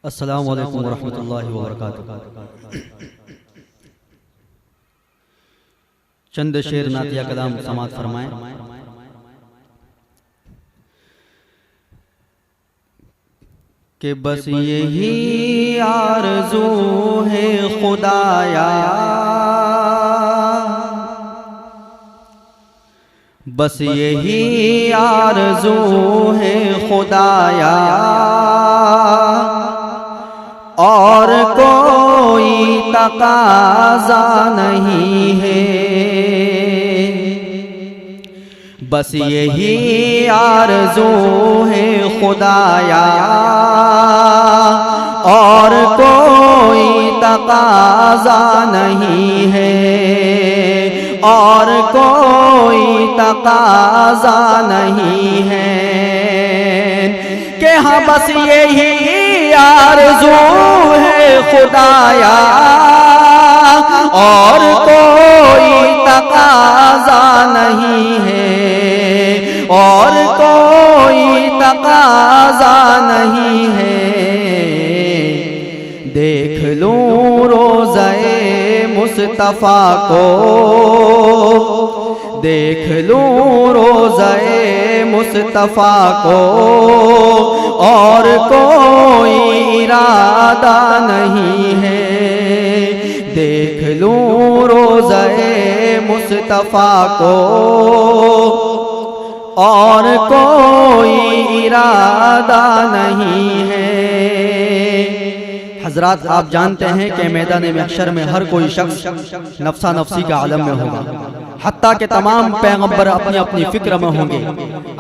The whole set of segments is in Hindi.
अस्सलामु अलैकुम वरहमतुल्लाहि वबरकातुहू। चंद शेर नातिया कलाम समात फरमाएं। कि बस यही आरज़ू है खुदाया, बस यही आरज़ू है खुदाया, और कोई तकाज़ा नहीं है। बस यही आरज़ू है खुदाया, और कोई तकाज़ा नहीं है, और कोई तकाज़ा नहीं है। कि हाँ बस यही आरज़ू है खुदाया, और कोई तकाज़ा नहीं है, और कोई तकाज़ा नहीं है। देख लूं रोज़े मुस्तफ़ा को, देख लूं रोज़े मुस्तफ़ा को, और कोई इरादा नहीं है। देख लूं रोज़े मुस्तफ़ा को, और कोई इरादा नहीं है। हजरात, आप जानते हैं कि मैदान महशर में हर कोई शख्स नफ्सा नफ्सी का आलम में होगा। हत्ता के तमाम पैगंबर अपनी अपनी फिक्र में होंगे।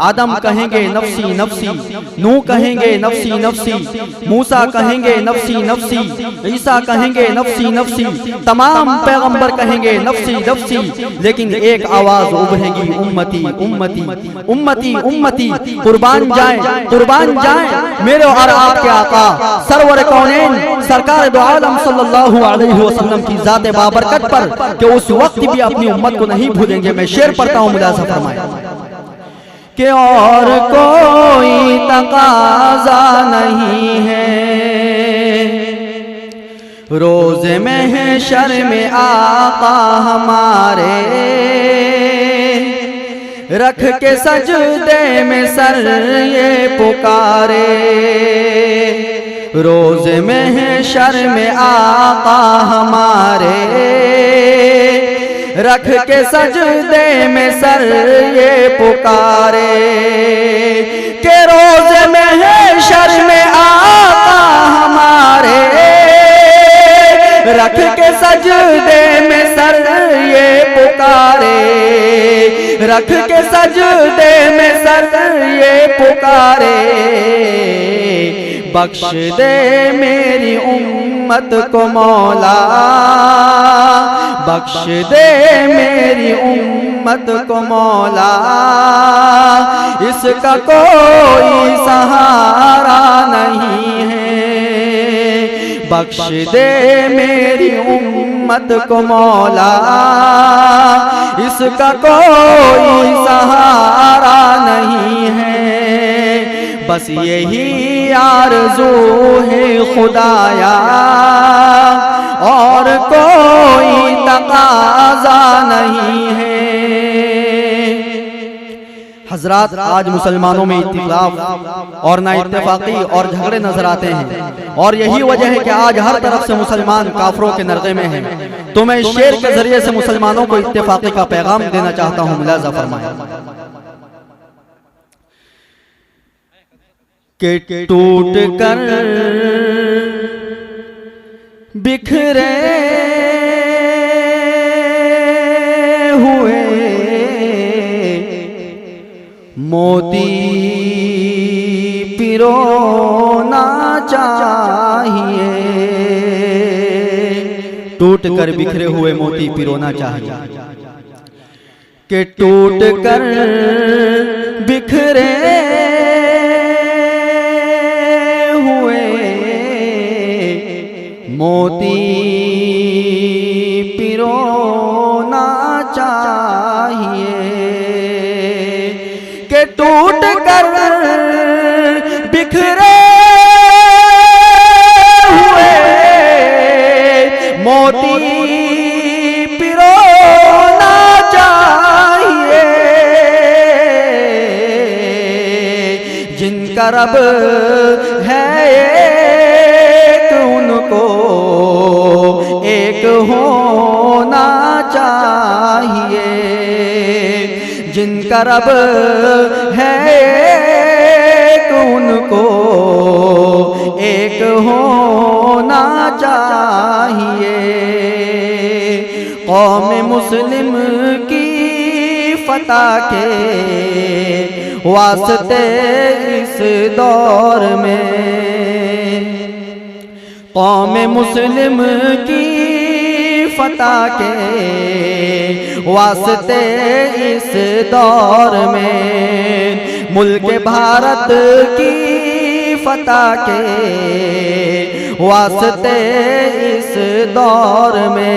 आदम कहेंगे नफ्सी नफ्सी, नूह कहेंगे नफ्सी नफ्सी, मूसा कहेंगे नफ्सी नफ्सी, ईसा कहेंगे नफ्सी नफ्सी, तमाम पैगंबर कहेंगे नफ्सी नफ्सी। लेकिन एक आवाज उभरेगी, उम्मती उम्मती उम्मती उम्मती। कुर्बान जाए कुर्बान जाए मेरे और आपके आका सरवर कौनैन सरकार दो आलम सल्लल्लाहु अलैहि वसल्लम की जात बाबरकत पर, कि उस वक्त भी अपनी उम्मत को नहीं भूलेंगे। मैं शेर पढ़ता हूँ, मुलाज़ा फरमाए। कि और कोई तकाज़ा नहीं है, रोज़े महशर में आका हमारे, रख के सजदे में सर ये पुकारे। रोज़े महशर में आका हमारे, रख के सजदे में सर ये पुकारे। के रोज़े महशर में आका हमारे, रख के सजदे में सर ये पुकारे। रख के सजदे में सर ये पुकारे। बख्श दे मेरी उम्मत को मौला, बख्श दे मेरी उम्मत को मौला, इसका कोई सहारा नहीं है। बख्श दे मेरी उम्मत को मौला, इसका कोई सहारा नहीं है। बस यही आरज़ू है खुदाया, और कोई तकाज़ा नहीं है। हजरात, आज मुसलमानों में इत्तिलाफ और ना इत्तेफाकी और झगड़े नजर आते हैं, और यही वजह है कि आज हर तरफ से मुसलमान काफरों के नरगे में हैं। तो मैं इस शेर के जरिए से मुसलमानों को इत्तेफाकी का पैगाम देना चाहता हूँ। मुलाज़ा फरमाएं। कि टूट कर बिखरे हुए मोती पिरोना चाहिए। टूट कर बिखरे हुए मोती पिरोना चाहिए। कि टूट कर बिखरे मोती पिरोना चाहिए। कि टूट कर बिखरे जिनका रब है एक, उनको एक होना चाहिए। जिनका रब है एक, उनको एक होना चाहिए। कौम मुस्लिम की फतह के वास्ते इस दौर में, कौम मुस्लिम की फतह के वास्ते इस दौर में, मुल्क भारत की फतह के वास्ते इस दौर में,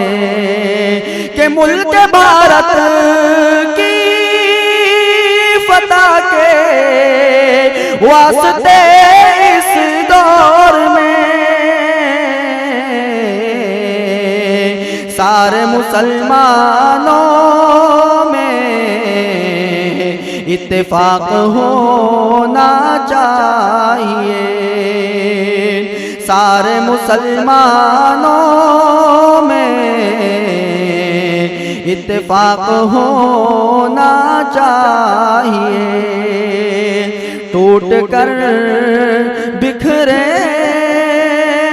कि मुल्क भारत की फतह के वास्ते इस दौर में सारे मुसलमानों में इत्तेफाक होना चाहिए। सारे मुसलमानों में इत्तेफाक होना चाहिए। टूट कर बिखरे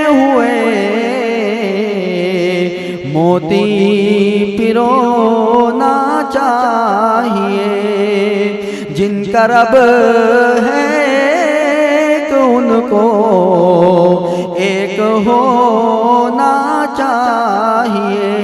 हुए मोती पिरोना चाहिए। जिनका रब है तो उनको एक होना चाहिए।